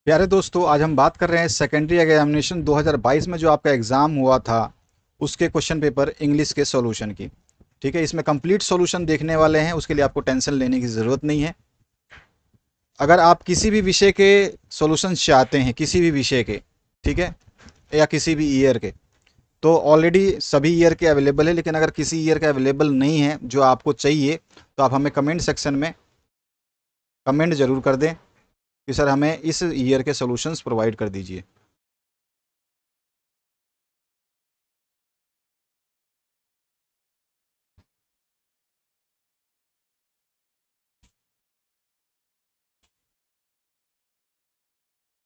प्यारे दोस्तों, आज हम बात कर रहे हैं सेकेंडरी एग्जामिनेशन 2022 में जो आपका एग्ज़ाम हुआ था उसके क्वेश्चन पेपर इंग्लिश के सॉल्यूशन की। ठीक है, इसमें कंप्लीट सॉल्यूशन देखने वाले हैं, उसके लिए आपको टेंशन लेने की ज़रूरत नहीं है। अगर आप किसी भी विषय के सॉल्यूशन चाहते हैं, किसी भी विषय के, ठीक है, या किसी भी ईयर के, तो ऑलरेडी सभी ईयर के अवेलेबल है। लेकिन अगर किसी ईयर का अवेलेबल नहीं है जो आपको चाहिए, तो आप हमें कमेंट सेक्शन में कमेंट ज़रूर कर दें कि सर हमें इस ईयर के सॉल्यूशंस प्रोवाइड कर दीजिए।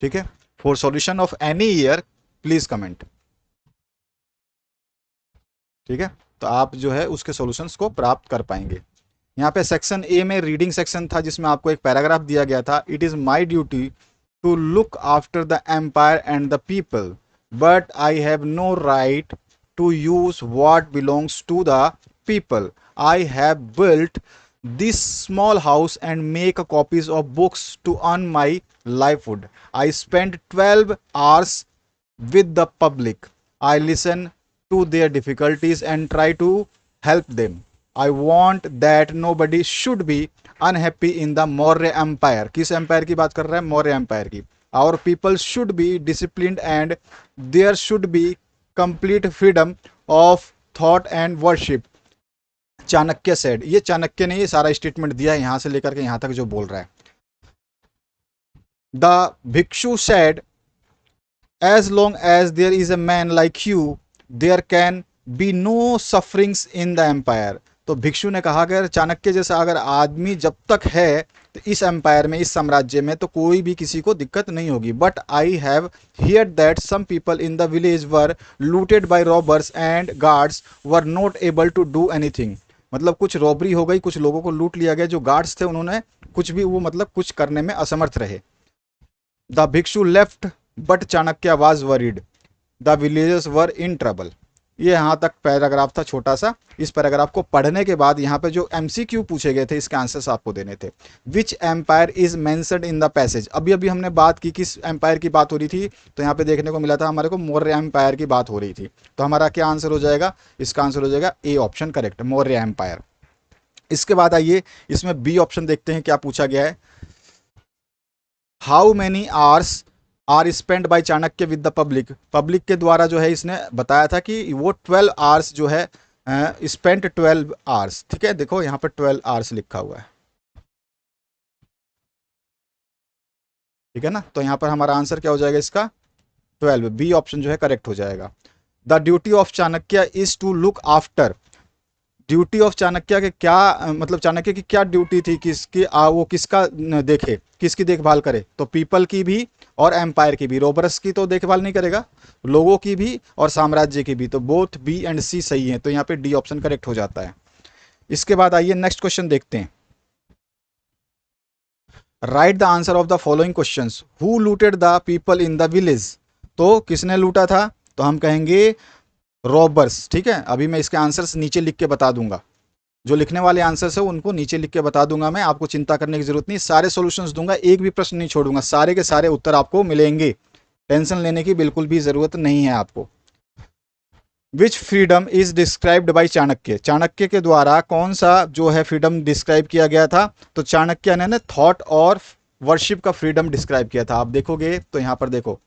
ठीक है, for solution of any year please comment. ठीक है, तो आप जो है उसके सॉल्यूशंस को प्राप्त कर पाएंगे। यहाँ पे सेक्शन ए में रीडिंग सेक्शन था जिसमें आपको एक पैराग्राफ दिया गया था। It is my duty to look after the empire and the people, but I have no right to use what belongs to the people. I have built this small house and make copies of books to earn my livelihood. I spend 12 hours with the public. I listen to their difficulties and try to help them. I want that nobody should be unhappy in the Maurya Empire. किस empire की बात कर रहा है? Maurya empire की. Our people should be disciplined and there should be complete freedom of thought and worship. Chanakya said. ये चाणक्य ने ये सारा स्टेटमेंट दिया है यहां से लेकर के यहां तक जो बोल रहा है. द भिक्षु said, as long as there is a man like you, there can be no sufferings in the empire. तो भिक्षु ने कहा अगर चाणक्य जैसा अगर आदमी जब तक है तो इस एम्पायर में, इस साम्राज्य में तो कोई भी किसी को दिक्कत नहीं होगी. But I have hear that some people in the village were looted by robbers and guards were not able to do anything. मतलब कुछ रॉबरी हो गई, कुछ लोगों को लूट लिया गया, जो गार्ड्स थे उन्होंने कुछ भी वो मतलब कुछ करने में असमर्थ रहे. द भिक्षु left but Chanakya was worried. The villagers were in trouble. ये यहाँ तक पैराग्राफ था छोटा सा. इस पैराग्राफ को पढ़ने के बाद यहाँ पे जो एमसीक्यू पूछे गए थे इसके आंसर्स आपको देने थे. Which empire is mentioned in the passage. अभी अभी हमने बात की किस एम्पायर की बात हो रही थी, तो यहाँ पे देखने को मिला था हमारे को मौर्य एम्पायर की बात हो रही थी. तो हमारा क्या आंसर हो जाएगा? इसका आंसर हो जाएगा A option correct, Maurya empire. इसके बाद आइए इसमें बी ऑप्शन देखते हैं क्या पूछा गया है. How many hours are spend by Chanakya with the public. Public के द्वारा जो है इसने बताया था कि वो 12 आवर्स जो है स्पेंट 12 आवर्स. ठीक है, देखो यहाँ पर 12 आवर्स लिखा हुआ है. ठीक है ना, तो यहाँ पर हमारा आंसर क्या हो जाएगा इसका? 12. बी ऑप्शन जो है करेक्ट हो जाएगा. The duty of Chanakya is to look after. Duty of Chanakya के क्या मतलब चाणक्य की क्या ड्यूटी थी, किसकी वो किसका देखे, किसकी देखभाल करे? तो पीपल की भी और एम्पायर की भी. रोबरस की तो देखभाल नहीं करेगा, लोगों की भी और साम्राज्य की भी. तो बोथ बी एंड सी सही है, तो यहाँ पे डी ऑप्शन करेक्ट हो जाता है. इसके बाद आइए नेक्स्ट क्वेश्चन देखते हैं. Right the answer of the following question. Who looted the people in the village. तो किसने लूटा था? तो हम कहेंगे रॉबर्स. ठीक है, अभी मैं इसके आंसर्स नीचे लिख के बता दूंगा. जो लिखने वाले आंसर्स है उनको नीचे लिख के बता दूंगा मैं. आपको चिंता करने की जरूरत नहीं, सारे सॉल्यूशंस दूंगा, एक भी प्रश्न नहीं छोड़ूंगा, सारे के सारे उत्तर आपको मिलेंगे. टेंशन लेने की बिल्कुल भी जरूरत नहीं है आपको. Which freedom is described by Chanakya. Chanakya के द्वारा कौन सा जो है फ्रीडम डिस्क्राइब किया गया था? तो चाणक्य ने थॉट और वर्शिप का फ्रीडम डिस्क्राइब किया था. आप देखोगे तो यहां पर देखो,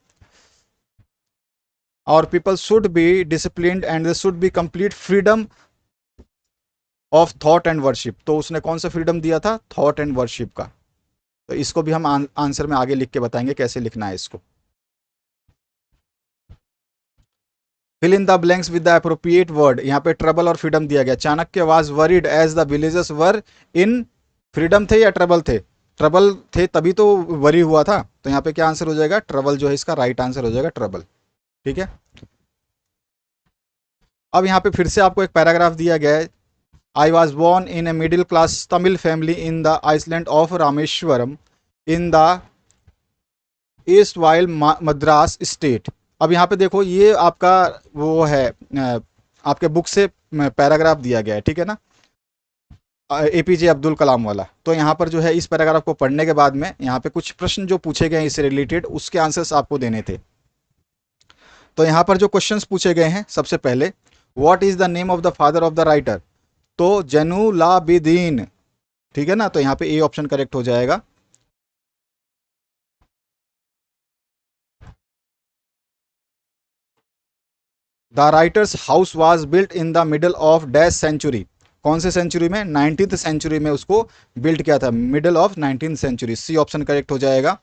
और people should be disciplined and they should be complete freedom of thought and worship. तो उसने कौन सा फ्रीडम दिया था? थॉट एंड वर्शिप का. तो इसको भी हम आंसर में आगे लिख के बताएंगे कैसे लिखना है इसको. Fill in the blanks with the appropriate word. यहाँ पे ट्रबल और फ्रीडम दिया गया. Chanakya was worried as the villagers were in. Freedom थे या ट्रबल थे? ट्रबल थे तभी तो वरी हुआ था. तो यहाँ पे क्या आंसर हो जाएगा? ट्रबल जो है इसका राइट आंसर हो जाएगा, ट्रबल. ठीक है, अब यहाँ पे फिर से आपको एक पैराग्राफ दिया गया है. I was born in a middle class Tamil family in the island of Rameshwaram in the East While Madras state. अब यहाँ पे देखो ये आपका वो है आपके बुक से पैराग्राफ दिया गया है. ठीक है ना, एपीजे अब्दुल कलाम वाला। तो यहाँ पर जो है इस पैराग्राफ को पढ़ने के बाद में यहाँ पे कुछ प्रश्न जो पूछे गए हैं इससे रिलेटेड उसके आंसर्स आपको देने थे। तो यहाँ पर जो क्वेश्चंस पूछे गए हैं, सबसे पहले what is the name of the father of the writer, तो जैनुलाबिदीन, ठीक है ना, तो यहाँ पे ए ऑप्शन करेक्ट हो जाएगा। The writer's house was built in the middle of dash century, कौन से सेंचुरी में, 19th सेंचुरी में उसको बिल्ड किया था, middle of 19th century, C option correct हो जाएगा।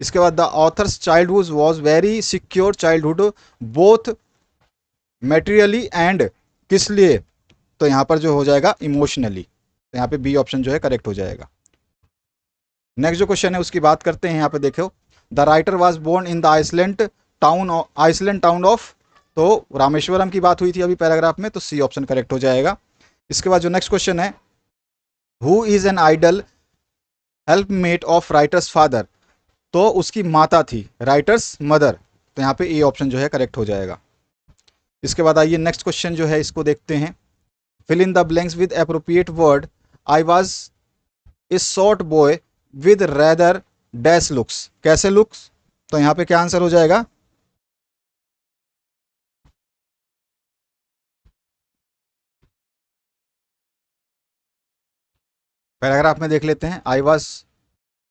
इसके बाद the author's childhood was very secure childhood both materially and, किस लिए, तो यहाँ पर जो हो जाएगा इमोशनली, तो यहाँ पे बी ऑप्शन जो है करेक्ट हो जाएगा। नेक्स्ट जो क्वेश्चन है उसकी बात करते हैं, यहाँ पे देखो the writer was born in the island town of, तो रामेश्वरम की बात हुई थी अभी पैराग्राफ में, तो सी ऑप्शन करेक्ट हो जाएगा। इसके बाद जो नेक्स्ट क्वेश्चन है, who is an ideal helpmate of writer's father, तो उसकी माता थी राइटर्स मदर, तो यहाँ पे ए ऑप्शन जो है करेक्ट हो जाएगा। इसके बाद आइए नेक्स्ट क्वेश्चन जो है इसको देखते हैं, fill in the blanks with appropriate word, I was a short boy with rather dash looks, कैसे लुक्स, तो यहाँ पे क्या आंसर हो जाएगा, पैराग्राफ में देख लेते हैं, I was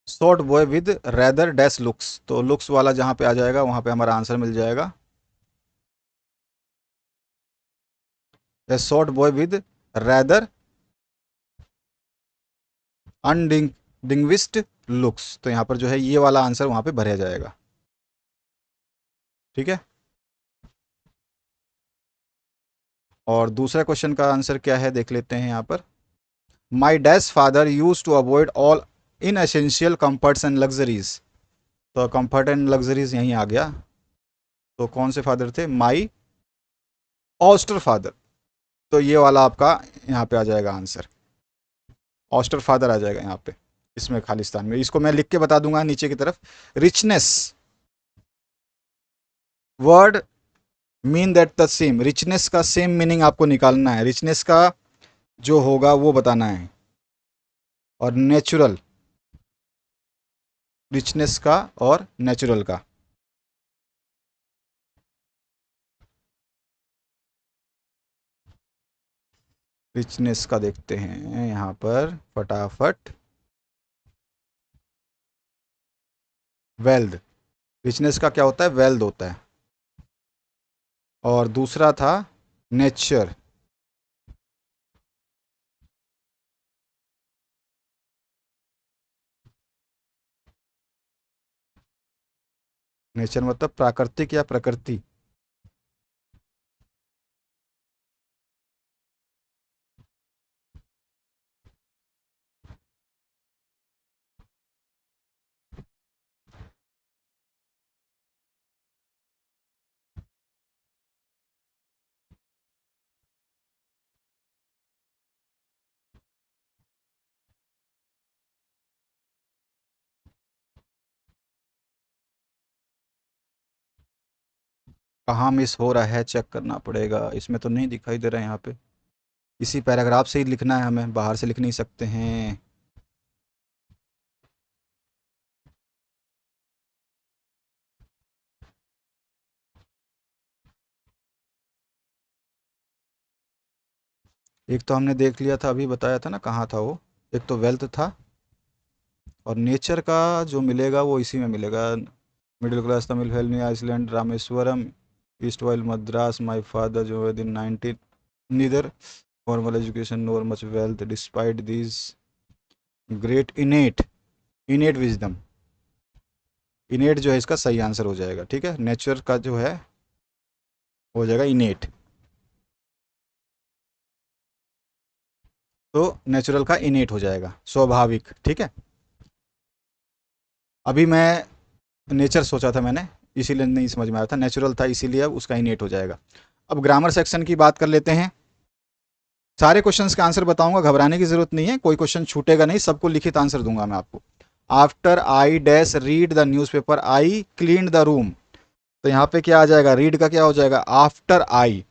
short boy with rather dash looks, तो लुक्स वाला जहाँ पे आ जाएगा वहाँ पे हमारा आंसर मिल जाएगा, a short boy with rather undistinguished looks, तो यहाँ पर जो है ये वाला आंसर वहाँ पे भरा जाएगा, ठीक है। और दूसरा क्वेश्चन का आंसर क्या है देख लेते हैं यहाँ पर, my dash father use to avoid all inessential comforts and luxuries, तो कंफर्ट एंड लग्जरीज यहीं आ गया, तो कौन से फादर थे, माई ऑस्टर फादर, तो ये वाला आपका यहाँ पे आ जाएगा आंसर, ऑस्टर फादर आ जाएगा यहाँ पे इसमें खालिस्तान में, इसको मैं लिख के बता दूंगा नीचे की तरफ। Richness word mean that the same, richness का सेम मीनिंग आपको निकालना है, रिचनेस का जो होगा वो बताना है, और नेचुरल, रिचनेस का और नेचुरल का, रिचनेस का देखते हैं यहाँ पर फटाफट, वेल्थ, रिचनेस का क्या होता है, वेल्थ होता है, और दूसरा था नेचर, नेचर मतलब प्राकृतिक या प्रकृति, कहाँ मिस हो रहा है चेक करना पड़ेगा, इसमें तो नहीं दिखाई दे रहा है यहाँ पे, इसी पैराग्राफ से ही लिखना है हमें, बाहर से लिख नहीं सकते हैं। एक तो हमने देख लिया था अभी बताया था ना, कहाँ था वो, एक तो वेल्थ था, और नेचर का जो मिलेगा वो इसी में मिलेगा, middle class Tamil family island Rameswaram erstwhile Madras my father जो है दिन 19 neither formal education nor much wealth despite this great innate, innate wisdom, innate जो है इसका सही आंसर हो जाएगा, ठीक है, नेचर का जो है हो जाएगा इनेट, तो नेचुरल का इनेट हो जाएगा, स्वाभाविक, ठीक है। अभी मैं नेचर सोचा था मैंने, इसीलिए नहीं समझ में आया था, नेचुरल था इसीलिए अब उसका इनेट हो जाएगा। अब ग्रामर सेक्शन की बात कर लेते हैं, सारे क्वेश्चंस का आंसर बताऊंगा, घबराने की जरूरत नहीं है, कोई क्वेश्चन छूटेगा नहीं, सबको लिखित आंसर दूंगा मैं आपको। After I dash read the newspaper I clean the room, तो यहाँ पे क्या आ जाएगा, रीड का क्या हो जाएगा, आफ्टर आई,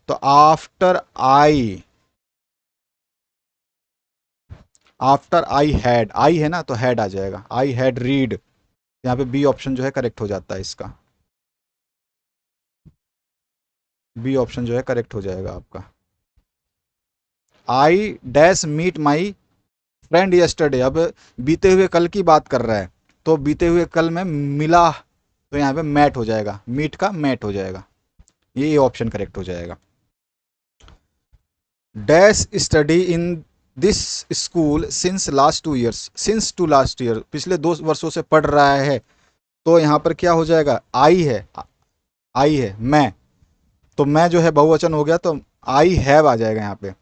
तो आफ्टर आई आफ्टर आई है ना, तो हैड आ जाएगा, आई हैड रीड। यहाँ पे बी ऑप्शन जो है करेक्ट हो जाता है इसका, बी ऑप्शन जो है करेक्ट हो जाएगा आपका। I dash meet my friend yesterday, अब बीते हुए कल की बात कर रहा है, तो बीते हुए कल में मिला, तो यहाँ पे मैट हो जाएगा, मीट का मैट हो जाएगा, ये ऑप्शन करेक्ट हो जाएगा। Dash study in this school since last 2 years, since to last year, पिछले 2 वर्षों से पढ़ रहा है, तो यहाँ पर क्या हो जाएगा, आई है, आई है मैं, तो मैं जो है बहुवचन हो गया, तो आई हैव आ जाएगा यहाँ पे।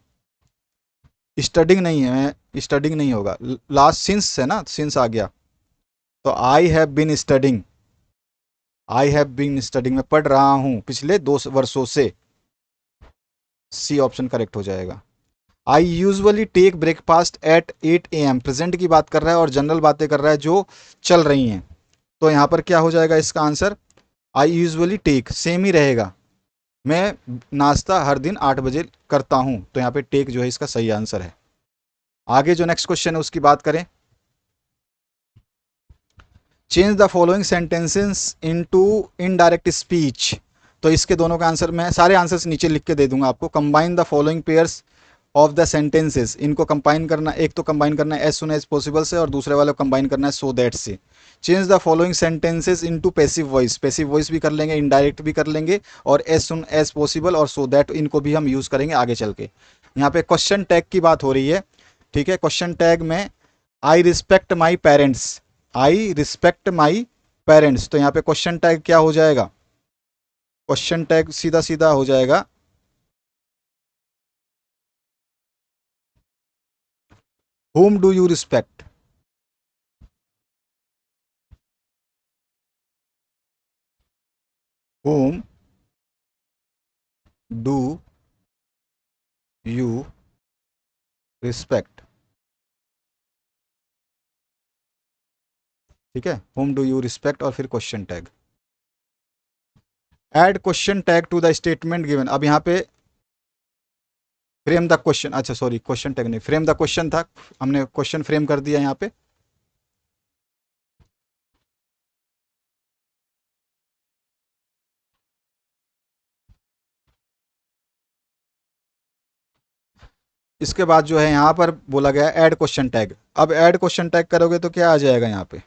स्टडिंग नहीं है, मैं स्टडिंग नहीं होगा, लास्ट सिंस है ना, सिंस आ गया, तो I have been studying, I have been studying, मैं पढ़ रहा हूँ पिछले 2 वर्षों से, सी ऑप्शन करेक्ट हो जाएगा। I usually take breakfast at 8 AM, present की बात कर रहा है और जनरल बातें कर रहा है जो चल रही हैं, तो यहाँ पर क्या हो जाएगा इसका answer, I usually take same ही रहेगा, मैं नाश्ता हर दिन 8 बजे करता हूँ, तो यहाँ पे टेक जो है इसका सही आंसर है। आगे जो नेक्स्ट क्वेश्चन है उसकी बात करें, change the following sentences into indirect speech, तो इसके दोनों का आंसर मैं सारे आंसर्स नीचे लिख के दे दूंगा आपको। Combine the following pairs of the sentences, इनको कंबाइन करना, एक तो कंबाइन करना है एज सुन एज पॉसिबल से, और दूसरे वाले को कंबाइन करना है सो दैट से। Change the following sentences into passive voice, passive voice भी कर लेंगे, इनडायरेक्ट भी कर लेंगे, और एज सुन एज पॉसिबल और सो दैट, इनको भी हम यूज़ करेंगे आगे चल के। यहाँ पे क्वेश्चन टैग की बात हो रही है, ठीक है, क्वेश्चन टैग में I respect my parents, I respect my parents, तो यहाँ पे क्वेश्चन टैग क्या हो जाएगा, क्वेश्चन टैग सीधा सीधा हो जाएगा whom do you respect, whom do you respect, ठीक है, whom do you respect और फिर question tag. Add question tag to the statement given, अब यहाँ पे फ्रेम द क्वेश्चन, अच्छा सॉरी क्वेश्चन टैग नहीं, फ्रेम द क्वेश्चन था, हमने क्वेश्चन फ्रेम कर दिया यहाँ पे। इसके बाद जो है यहाँ पर बोला गया ऐड क्वेश्चन टैग, अब ऐड क्वेश्चन टैग करोगे तो क्या आ जाएगा यहाँ पे,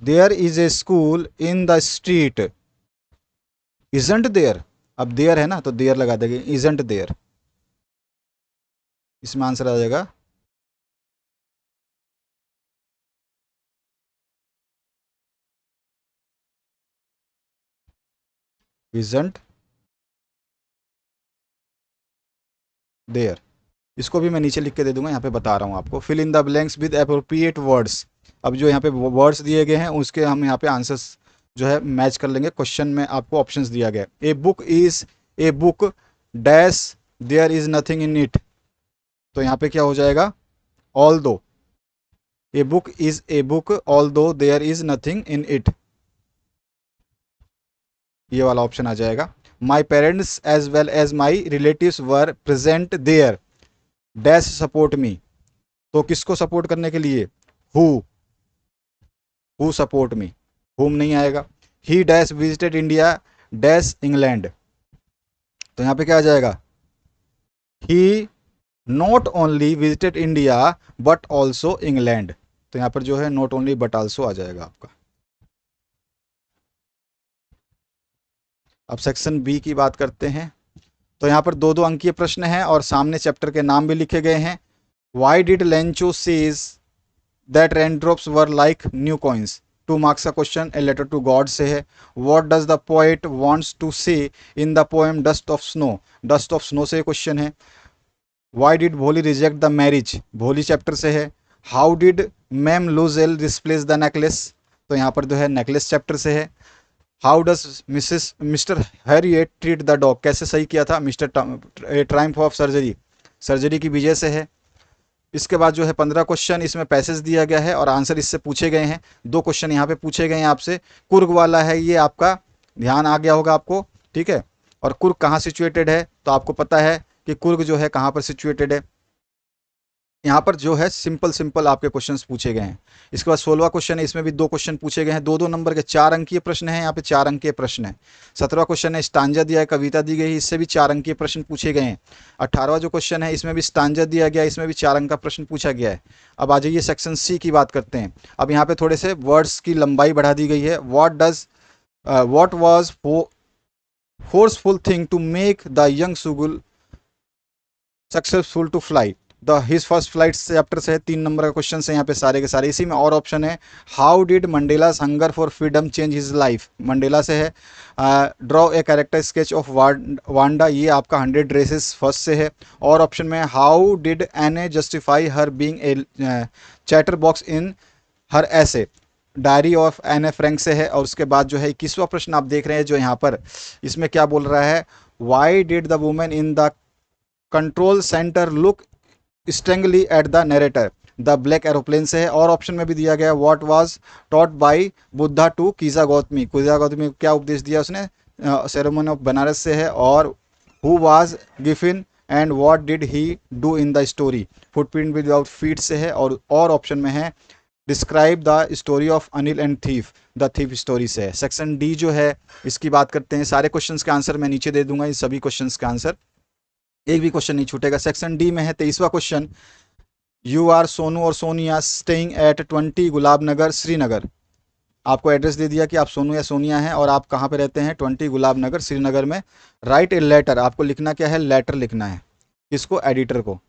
there is a school in the street, isn't there, अब देयर है ना तो देयर लगा देंगे, इजंट देयर, इसमें आंसर आ जाएगा इजंट देयर। इसको भी मैं नीचे लिख के दे दूंगा, यहाँ पे बता रहा हूँ आपको, fill in the blanks with appropriate words, अब जो यहाँ पे वर्ड्स दिए गए हैं उसके हम यहाँ पे आंसर्स जो है मैच कर लेंगे, क्वेश्चन में आपको ऑप्शंस दिया गया है, a book is a book dash there is nothing in it, तो यहाँ पे क्या हो जाएगा, although, a book is a book although there is nothing in it, ये वाला ऑप्शन आ जाएगा। My parents as well as my relatives were present there dash support me, तो किसको सपोर्ट करने के लिए, हु सपोर्ट मी, हुम नहीं आएगा। He dash visited India dash England, तो यहाँ पे क्या आ जाएगा, he not only visited India but also England, तो यहाँ पर जो है नॉट ओनली बट ऑल्सो आ जाएगा आपका। अब सेक्शन बी की बात करते हैं, तो यहाँ पर 2-2 अंकीय प्रश्न हैं और सामने चैप्टर के नाम भी लिखे गए हैं। Why did Lencho says that rain drops were like new coins, 2 marks का question, a letter to God से है। What does the poet wants to say in the poem dust of snow, dust of snow से question है। Why did Bholi reject the marriage, Bholi chapter से है। How did ma'am Loisel displace the necklace, तो यहाँ पर जो है नेकलेस चैप्टर से है। How does mister Harriet treat the dog, कैसे सही किया था mister Triumph of surgery, surgery की विजय से है। इसके बाद जो है 15 क्वेश्चन इसमें पैसेज दिया गया है और आंसर इससे पूछे गए हैं। 2 क्वेश्चन यहाँ पे पूछे गए हैं आपसे, कुर्ग वाला है ये आपका, ध्यान आ गया होगा आपको, ठीक है। और कुर्ग कहाँ सिचुएटेड है, तो आपको पता है कि कुर्ग जो है कहाँ पर सिचुएटेड है। यहाँ पर जो है सिंपल सिंपल आपके क्वेश्चंस पूछे गए हैं। इसके बाद 16वां क्वेश्चन है, इसमें भी 2 क्वेश्चन पूछे गए हैं, 2-2 नंबर के 4 अंकीय प्रश्न है, यहाँ पे 4 अंकीय प्रश्न है। 17वां क्वेश्चन है, स्टांजा दिया है, कविता दी गई, इससे भी 4 अंकीय प्रश्न पूछे गए हैं। 18वां जो क्वेश्चन है, इसमें भी स्टांजा दिया गया, इसमें भी 4 अंक का प्रश्न पूछा गया है। अब आ जाइए सेक्शन सी की बात करते हैं। अब यहाँ पे थोड़े से वर्ड्स की लंबाई बढ़ा दी गई है। What was forceful thing to make the young seagull successful to fly. The his first flight chapter से है, 3 नंबर का क्वेश्चन है यहाँ पे सारे के सारे। इसी में और ऑप्शन है, how did Mandela's hunger for freedom change his life, Mandela से है। Draw a character sketch of Wanda, ये आपका 100 ड्रेसेस फर्स्ट से है। और ऑप्शन में how did Anne justify her being a chatter box in her essay, diary of एने Frank से है। और उसके बाद जो है 21वां प्रश्न आप देख रहे हैं जो यहाँ पर, इसमें क्या बोल रहा है, why did the women in the control centre look strangely at the narrator, the black aeroplane से है। और ऑप्शन में भी दिया गया, what was taught by Buddha to Kisa Gautami, Kisa Gautami को क्या उपदेश दिया उसने, सेरेमनी ऑफ बनारस से है। और who was Griffin and what did he do in the story, footprint without feet से है। और ऑप्शन में है, describe the story of Anil and thief, the thief story से है। सेक्शन डी जो है इसकी बात करते हैं। सारे क्वेश्चंस के आंसर मैं नीचे दे दूंगा, इन सभी क्वेश्चंस का आंसर, एक भी क्वेश्चन नहीं छूटेगा। सेक्शन डी में है 23वां क्वेश्चन, यू आर सोनू और सोनिया स्टेइंग एट 20 गुलाब नगर श्रीनगर। आपको एड्रेस दे दिया कि आप सोनू या सोनिया हैं और आप कहाँ पे रहते हैं, 20 गुलाब नगर श्रीनगर में। राइट ए लेटर, आपको लिखना क्या है, लेटर लिखना है। किसको, एडिटर को।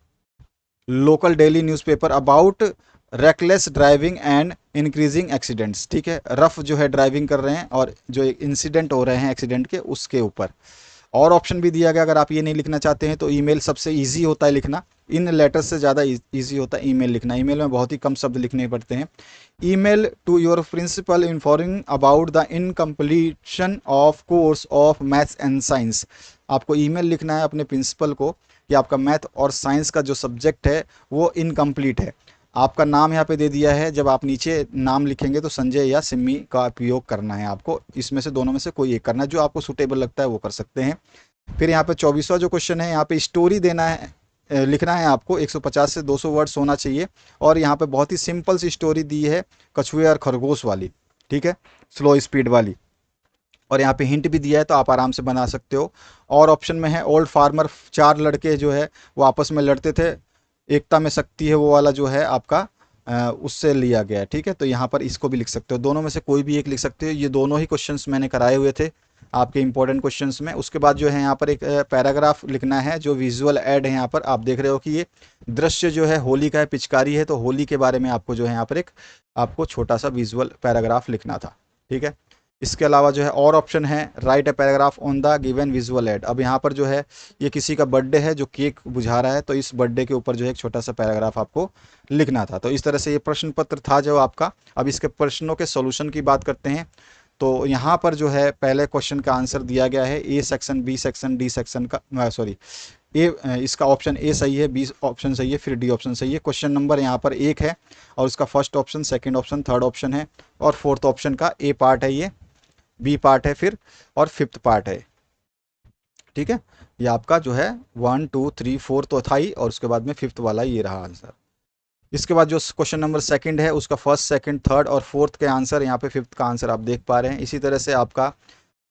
Local daily newspaper about reckless driving and increasing accidents, ठीक है, रफ जो है ड्राइविंग कर रहे हैं और जो इंसिडेंट हो रहे हैं एक्सीडेंट के, उसके ऊपर। और ऑप्शन भी दिया गया, अगर आप ये नहीं लिखना चाहते हैं तो ईमेल सबसे इजी होता है लिखना, इन लेटर्स से ज़्यादा इजी होता है ईमेल लिखना। ईमेल में बहुत ही कम शब्द लिखने पड़ते हैं। Email to your principal informing about the incompletion of course of maths and science, आपको ईमेल लिखना है अपने प्रिंसिपल को कि आपका मैथ और साइंस का जो सब्जेक्ट है वो इनकम्प्लीट है। आपका नाम यहाँ पे दे दिया है, जब आप नीचे नाम लिखेंगे तो संजय या सिम्मी का उपयोग करना है आपको, इसमें से दोनों में से कोई एक करना है, जो आपको सूटेबल लगता है वो कर सकते हैं। फिर यहाँ पे 24वां जो क्वेश्चन है, यहाँ पे स्टोरी देना है, लिखना है आपको, 150 से 200 वर्ड्स होना चाहिए। और यहाँ पे बहुत ही सिंपल सी स्टोरी दी है, कछुए और खरगोश वाली, ठीक है, स्लो स्पीड वाली। और यहाँ पे हिंट भी दिया है तो आप आराम से बना सकते हो। और ऑप्शन में है, ओल्ड फार्मर, 4 लड़के जो है वो आपस में लड़ते थे, एकता में शक्ति है वो वाला जो है आपका, उससे लिया गया है, ठीक है। तो यहाँ पर इसको भी लिख सकते हो, दोनों में से कोई भी एक लिख सकते हो। ये दोनों ही क्वेश्चंस मैंने कराए हुए थे आपके इंपॉर्टेंट क्वेश्चंस में। उसके बाद जो है यहाँ पर एक पैराग्राफ लिखना है, जो विजुअल ऐड है यहाँ पर आप देख रहे हो कि ये दृश्य जो है होली का है, पिचकारी है, तो होली के बारे में आपको जो है यहाँ पर एक आपको छोटा सा विजुअल पैराग्राफ लिखना था, ठीक है। इसके अलावा जो है और ऑप्शन है, right a paragraph on the given visual add. अब यहाँ पर जो है ये किसी का बर्थडे है जो केक बुझा रहा है, तो इस बर्थडे के ऊपर जो है एक छोटा सा पैराग्राफ आपको लिखना था। तो इस तरह से ये प्रश्न पत्र था जो आपका। अब इसके प्रश्नों के सॉल्यूशन की बात करते हैं। तो यहाँ पर जो है पहले क्वेश्चन का आंसर दिया गया है, A section, B section, D section का, सॉरी ए, इसका ऑप्शन ए सही है, बी ऑप्शन सही है, फिर डी ऑप्शन सही है। क्वेश्चन नंबर यहाँ पर 1 है और उसका first option, second option, third option है और फोर्थ ऑप्शन का ए पार्ट है, ये बी पार्ट है फिर, और फिफ्थ पार्ट है, ठीक है। ये आपका जो है 1 2 3 4 तो था ही, और उसके बाद में फिफ्थ वाला ये रहा आंसर। इसके बाद जो क्वेश्चन नंबर सेकंड है उसका फर्स्ट, सेकंड, थर्ड और फोर्थ के आंसर, यहाँ पे फिफ्थ का आंसर आप देख पा रहे हैं। इसी तरह से आपका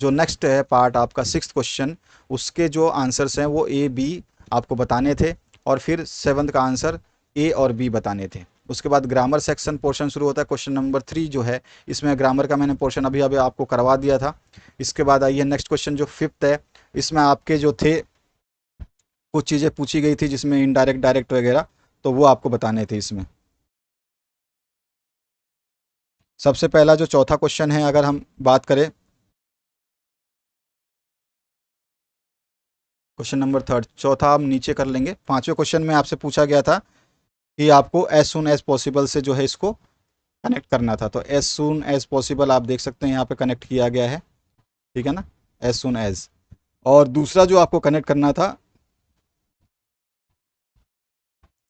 जो नेक्स्ट है पार्ट आपका 6th क्वेश्चन, उसके जो आंसर्स हैं वो ए बी आपको बताने थे, और फिर 7th का आंसर ए और बी बताने थे। उसके बाद ग्रामर सेक्शन पोर्शन शुरू होता है, क्वेश्चन नंबर 3 जो है, इसमें ग्रामर का मैंने पोर्शन अभी अभी आपको करवा दिया था। इसके बाद आइए नेक्स्ट क्वेश्चन जो 5th है, इसमें आपके जो थे कुछ चीज़ें पूछी गई थी जिसमें इनडायरेक्ट, डायरेक्ट वगैरह, तो वो आपको बताने थे इसमें। सबसे पहला जो चौथा क्वेश्चन है, अगर हम बात करें क्वेश्चन नंबर 3, चौथा हम नीचे कर लेंगे। 5वें क्वेश्चन में आपसे पूछा गया था कि आपको एज सुन एज पॉसिबल से जो है इसको कनेक्ट करना था, तो एज सुन एज पॉसिबल आप देख सकते हैं यहाँ पे कनेक्ट किया गया है, ठीक है ना, एज सुन एज। और दूसरा जो आपको कनेक्ट करना था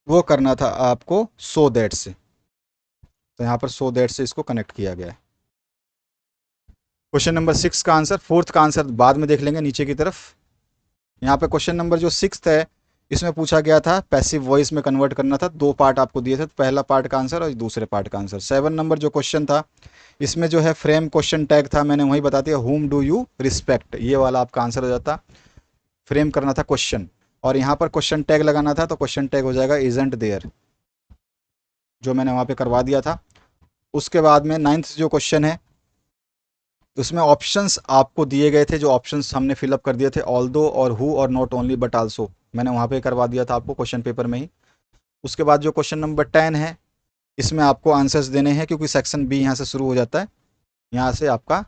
वो करना था आपको सो दैट से, तो यहाँ पर सो दैट से इसको कनेक्ट किया गया है। क्वेश्चन नंबर 6 का आंसर, फोर्थ का आंसर बाद में देख लेंगे नीचे की तरफ। यहाँ पे क्वेश्चन नंबर जो 6 है, इसमें पूछा गया था पैसिव वॉइस में कन्वर्ट करना था। 2 पार्ट आपको दिए थे, तो पहला पार्ट का आंसर और दूसरे पार्ट का आंसर। 7 नंबर जो क्वेश्चन था, इसमें जो है फ्रेम क्वेश्चन टैग था, मैंने वही बता दिया, हुम डू यू रिस्पेक्ट, ये वाला आपका आंसर हो जाता। फ्रेम करना था क्वेश्चन, और यहाँ पर क्वेश्चन टैग लगाना था, तो क्वेश्चन टैग हो जाएगा इजंट देयर, जो मैंने वहाँ पे करवा दिया था। उसके बाद में 9th जो क्वेश्चन है, उसमें ऑप्शंस आपको दिए गए थे, जो ऑप्शंस हमने फिलअप कर दिए थे, ऑल दो और हु और नॉट ओनली बट आल्सो, मैंने वहाँ पे करवा दिया था आपको क्वेश्चन पेपर में ही। उसके बाद जो क्वेश्चन नंबर 10 है, इसमें आपको आंसर्स देने हैं, क्योंकि सेक्शन बी यहाँ से शुरू हो जाता है, यहाँ से आपका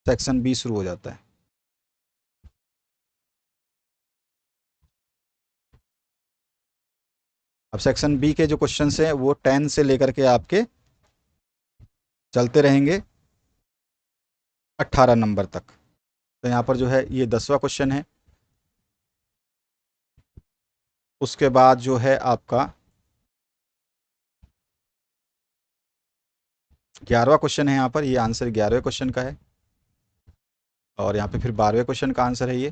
सेक्शन बी शुरू हो जाता है। अब सेक्शन बी के जो क्वेश्चन हैं वो 10 से लेकर के आपके चलते रहेंगे 18 नंबर तक। तो यहाँ पर जो है ये 10वां क्वेश्चन है। उसके बाद जो है आपका 11वां क्वेश्चन है, यहाँ पर ये आंसर 11वें क्वेश्चन का है, और यहाँ पे फिर 12वें क्वेश्चन का आंसर है ये।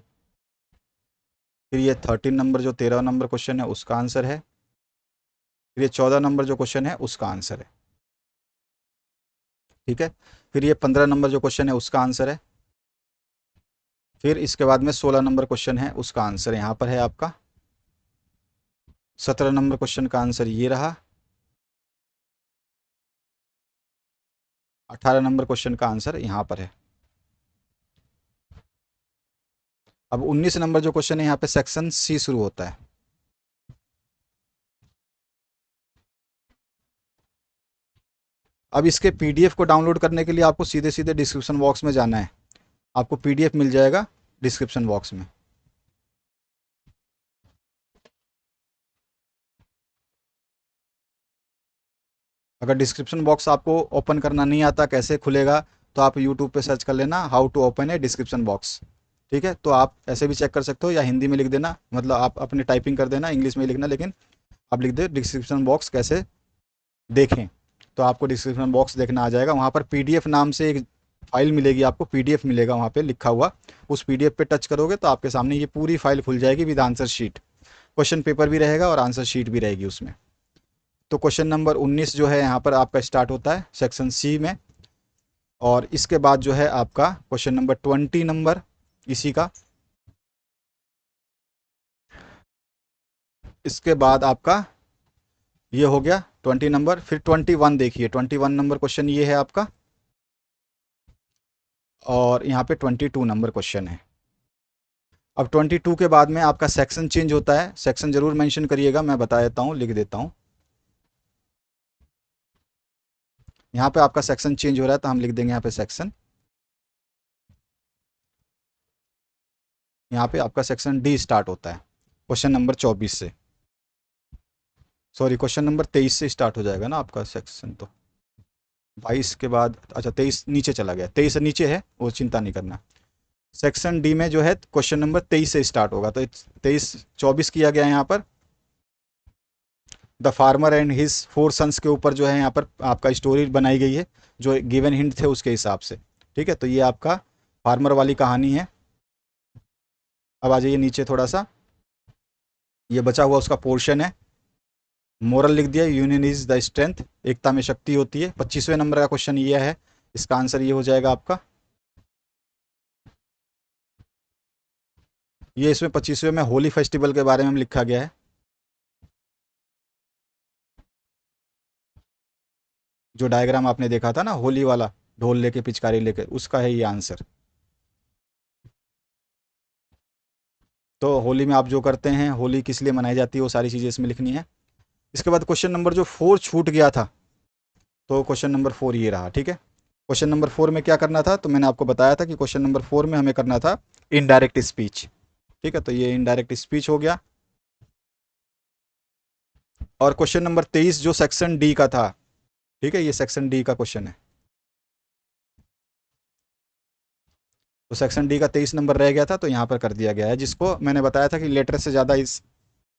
फिर ये 13 नंबर जो 13 नंबर क्वेश्चन है उसका आंसर है। फिर ये 14 नंबर जो क्वेश्चन है उसका आंसर है, ठीक है। फिर ये 15 नंबर जो क्वेश्चन है उसका आंसर है। फिर इसके बाद में 16 नंबर क्वेश्चन है, उसका आंसर यहाँ पर है आपका। 17 नंबर क्वेश्चन का आंसर ये रहा। 18 नंबर क्वेश्चन का आंसर यहाँ पर है। अब 19 नंबर जो क्वेश्चन है, यहाँ पे सेक्शन सी शुरू होता है। अब इसके पीडीएफ को डाउनलोड करने के लिए आपको सीधे सीधे डिस्क्रिप्शन बॉक्स में जाना है, आपको पीडीएफ मिल जाएगा डिस्क्रिप्शन बॉक्स में। अगर डिस्क्रिप्शन बॉक्स आपको ओपन करना नहीं आता, कैसे खुलेगा, तो आप यूट्यूब पे सर्च कर लेना how to open a description box, ठीक है। तो आप ऐसे भी चेक कर सकते हो, या हिंदी में लिख देना, मतलब आप अपनी टाइपिंग कर देना, इंग्लिश में लिखना, लेकिन आप लिख दे डिस्क्रिप्शन बॉक्स कैसे देखें, तो आपको डिस्क्रिप्शन बॉक्स देखना आ जाएगा। वहाँ पर पीडीएफ नाम से एक फाइल मिलेगी, आपको पीडीएफ मिलेगा वहाँ पे लिखा हुआ। उस पीडीएफ पे टच करोगे तो आपके सामने ये पूरी फाइल खुल जाएगी with answer sheet, question paper भी रहेगा और आंसर शीट भी रहेगी उसमें। तो क्वेश्चन नंबर 19 जो है यहाँ पर आपका स्टार्ट होता है सेक्शन सी में, और इसके बाद जो है आपका क्वेश्चन नंबर 20 नंबर इसी का। इसके बाद आपका ये हो गया 20 नंबर। फिर 21 देखिए, 21 नंबर क्वेश्चन ये है आपका, और यहाँ पे 22 नंबर क्वेश्चन है। अब 22 के बाद में आपका सेक्शन चेंज होता है, सेक्शन जरूर मेंशन करिएगा, मैं बता देता हूँ, लिख देता हूँ। यहाँ पे आपका सेक्शन चेंज हो रहा है, तो हम लिख देंगे यहाँ पे सेक्शन। यहाँ पे आपका सेक्शन डी स्टार्ट होता है क्वेश्चन नंबर 24 से, सॉरी क्वेश्चन नंबर 23 से स्टार्ट हो जाएगा ना आपका सेक्शन। तो 22 के बाद, अच्छा 23 नीचे चला गया, 23 नीचे है, वो चिंता नहीं करना। सेक्शन डी में जो है क्वेश्चन नंबर 23 से स्टार्ट होगा, तो 23 24 किया गया है यहाँ पर। The farmer and his 4 sons के ऊपर जो है यहाँ पर आपका स्टोरी बनाई गई है, जो गिवन हिंट थे उसके हिसाब से, ठीक है। तो ये आपका फार्मर वाली कहानी है। अब आ जाइए नीचे थोड़ा सा, ये बचा हुआ उसका पोर्शन है। मोरल लिख दिया, यूनियन इज द स्ट्रेंथ, एकता में शक्ति होती है। 25वें नंबर का क्वेश्चन ये है, इसका आंसर ये हो जाएगा आपका। ये इसमें 25वें में होली फेस्टिवल के बारे में लिखा गया है। जो डायग्राम आपने देखा था ना होली वाला, ढोल लेके पिचकारी लेके, उसका है ये आंसर। तो होली में आप जो करते हैं, होली किस लिए मनाई जाती है, वो सारी चीज़ें इसमें लिखनी है। इसके बाद क्वेश्चन नंबर जो 4 छूट गया था, तो क्वेश्चन नंबर 4 ये रहा, ठीक है। क्वेश्चन नंबर 4 में क्या करना था, तो मैंने आपको बताया था कि क्वेश्चन नंबर 4 में हमें करना था इनडायरेक्ट स्पीच, ठीक है। तो ये इनडायरेक्ट स्पीच हो गया। और क्वेश्चन नंबर 23 जो सेक्शन डी का था, ठीक है, ये सेक्शन डी का क्वेश्चन है। तो सेक्शन डी का 23 नंबर रह गया था, तो यहाँ पर कर दिया गया है, जिसको मैंने बताया था कि लेटर से ज़्यादा इस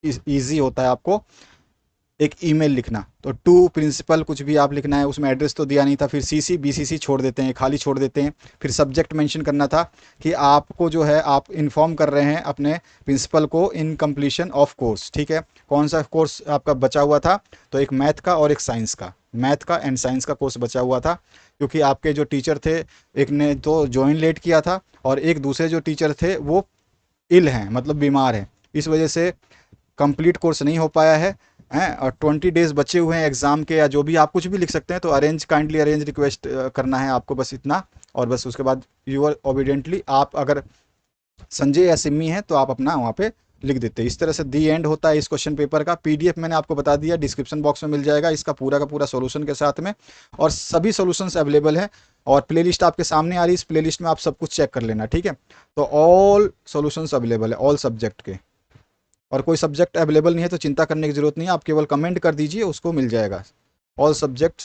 ईजी होता है आपको एक ईमेल लिखना, तो टू प्रिंसिपल कुछ भी आप लिखना है, उसमें एड्रेस तो दिया नहीं था, फिर सीसी बीसीसी छोड़ देते हैं, खाली छोड़ देते हैं। फिर सब्जेक्ट मेंशन करना था कि आपको जो है आप इन्फॉर्म कर रहे हैं अपने प्रिंसिपल को इन कंप्लीशन ऑफ कोर्स, ठीक है। कौन सा कोर्स आपका बचा हुआ था, तो एक मैथ का और एक साइंस का, मैथ का एंड साइंस का कोर्स बचा हुआ था, क्योंकि आपके जो टीचर थे एक ने तो ज्वाइन लेट किया था और एक दूसरे जो टीचर थे वो इल हैं, मतलब बीमार हैं, इस वजह से कंप्लीट कोर्स नहीं हो पाया है। हैं और 20 डेज बचे हुए हैं एग्ज़ाम के, या जो भी आप कुछ भी लिख सकते हैं, तो अरेंज काइंडली अरेंज रिक्वेस्ट करना है आपको, बस इतना। और बस उसके बाद यूर ओबिडेंटली, आप अगर संजय या सिमी है तो आप अपना वहाँ पे लिख देते हैं। इस तरह से दी एंड होता है इस क्वेश्चन पेपर का। पीडीएफ मैंने आपको बता दिया, डिस्क्रिप्शन बॉक्स में मिल जाएगा इसका पूरा का पूरा सॉल्यूशन के साथ में, और सभी सॉल्यूशंस अवेलेबल है। और प्लेलिस्ट आपके सामने आ रही है, इस प्लेलिस्ट में आप सब कुछ चेक कर लेना, ठीक है। तो ऑल सॉल्यूशंस अवेलेबल है, ऑल सब्जेक्ट के। और कोई सब्जेक्ट अवेलेबल नहीं है तो चिंता करने की जरूरत नहीं है, आप केवल कमेंट कर दीजिए, उसको मिल जाएगा। ऑल सब्जेक्ट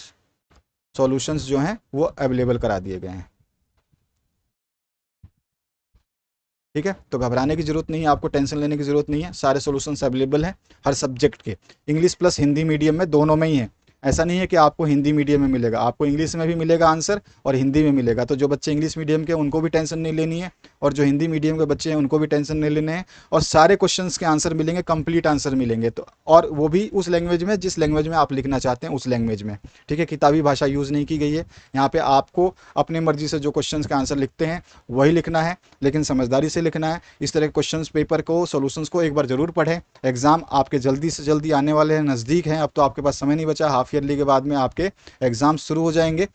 सॉल्यूशंस जो हैं वो अवेलेबल करा दिए गए हैं, ठीक है। तो घबराने की जरूरत नहीं है, आपको टेंशन लेने की जरूरत नहीं है, सारे सॉल्यूशंस अवेलेबल हैं हर सब्जेक्ट के, इंग्लिश प्लस हिंदी मीडियम में, दोनों में ही है। ऐसा नहीं है कि आपको हिंदी मीडियम में मिलेगा, आपको इंग्लिश में भी मिलेगा आंसर और हिंदी में मिलेगा। तो जो बच्चे इंग्लिश मीडियम के उनको भी टेंशन नहीं लेनी है, और जो हिंदी मीडियम के बच्चे हैं उनको भी टेंशन नहीं लेने हैं। और सारे क्वेश्चंस के आंसर मिलेंगे, कंप्लीट आंसर मिलेंगे, तो और वो भी उस लैंग्वेज में जिस लैंग्वेज में आप लिखना चाहते हैं उस लैंग्वेज में, ठीक है। किताबी भाषा यूज़ नहीं की गई है यहाँ पे। आपको अपनी मर्जी से जो क्वेश्चंस के आंसर लिखते हैं वही लिखना है, लेकिन समझदारी से लिखना है। इस तरह के क्वेश्चन पेपर को, सॉल्यूशंस को एक बार जरूर पढ़ें। एग्जाम आपके जल्दी से जल्दी आने वाले हैं, नज़दीक हैं, अब तो आपके पास समय नहीं बचा। हाफ ईयरली के बाद में आपके एग्जाम शुरू हो जाएंगे,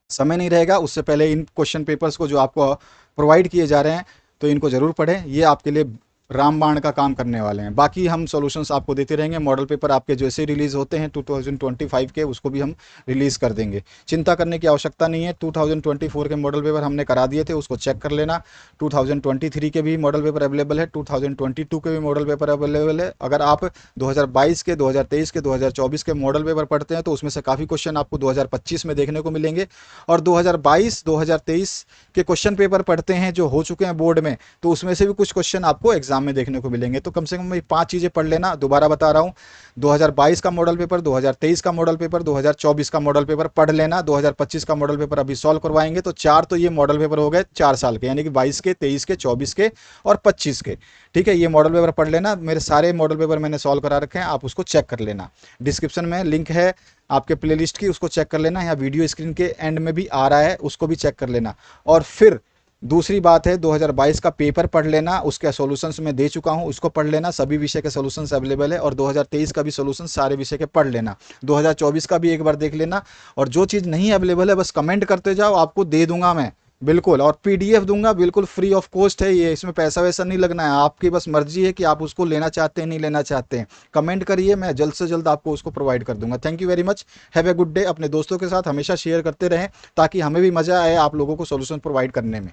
समय नहीं रहेगा। उससे पहले इन क्वेश्चन पेपर्स को जो आपको प्रोवाइड किए जा रहे हैं तो इनको जरूर पढ़ें, ये आपके लिए रामबाण का काम करने वाले हैं। बाकी हम सॉल्यूशंस आपको देते रहेंगे, मॉडल पेपर आपके जैसे रिलीज़ होते हैं 2025 के, उसको भी हम रिलीज़ कर देंगे। चिंता करने की आवश्यकता नहीं है। 2024 के मॉडल पेपर हमने करा दिए थे, उसको चेक कर लेना। 2023 के भी मॉडल पेपर अवेलेबल है, 2022 के भी मॉडल पेपर अवेलेबल है। अगर आप 2022 के, 2023 के, 2024 के मॉडल पेपर पढ़ते हैं तो उसमें से काफ़ी क्वेश्चन आपको 2025 में देखने को मिलेंगे। और 2022, 2023 के क्वेश्चन पेपर पढ़ते हैं जो हो चुके हैं बोर्ड में, तो उसमें से भी कुछ क्वेश्चन आपको एग्जाम में देखने को मिलेंगे। तो कम से कम ये 5 चीज़ें पढ़ लेना। दोबारा बता रहा हूँ, 2022 का मॉडल पेपर, 2023 का मॉडल पेपर, 2024 का मॉडल पेपर पढ़ लेना। 2025 का मॉडल पेपर अभी सॉल्व करवाएंगे, तो 4 तो ये मॉडल पेपर हो गए 4 साल के, यानी कि 22 के, 23 के, 24 के और 25 के, ठीक है। ये मॉडल पेपर पढ़ लेना। मेरे सारे मॉडल पेपर मैंने सॉल्व करा रखे हैं, आप उसको चेक कर लेना। डिस्क्रिप्शन में लिंक है आपके प्लेलिस्ट की, उसको चेक कर लेना। यहाँ वीडियो स्क्रीन के एंड में भी आ रहा है, उसको भी चेक कर लेना। और फिर दूसरी बात है, 2022 का पेपर पढ़ लेना, उसके सॉल्यूशंस मैं दे चुका हूं, उसको पढ़ लेना। सभी विषय के सॉल्यूशंस अवेलेबल है। और 2023 का भी सॉल्यूशन सारे विषय के पढ़ लेना। 2024 का भी एक बार देख लेना। और जो चीज़ नहीं अवेलेबल है बस कमेंट करते जाओ, आपको दे दूंगा मैं, बिल्कुल। और पीडीएफ दूंगा, बिल्कुल फ्री ऑफ कॉस्ट है ये, इसमें पैसा वैसा नहीं लगना है। आपकी बस मर्जी है कि आप उसको लेना चाहते हैं नहीं लेना चाहते हैं। कमेंट करिए, मैं जल्द से जल्द आपको उसको प्रोवाइड कर दूंगा। Thank you very much, have a good day. अपने दोस्तों के साथ हमेशा शेयर करते रहें ताकि हमें भी मज़ा आए आप लोगों को सॉल्यूशन प्रोवाइड करने में।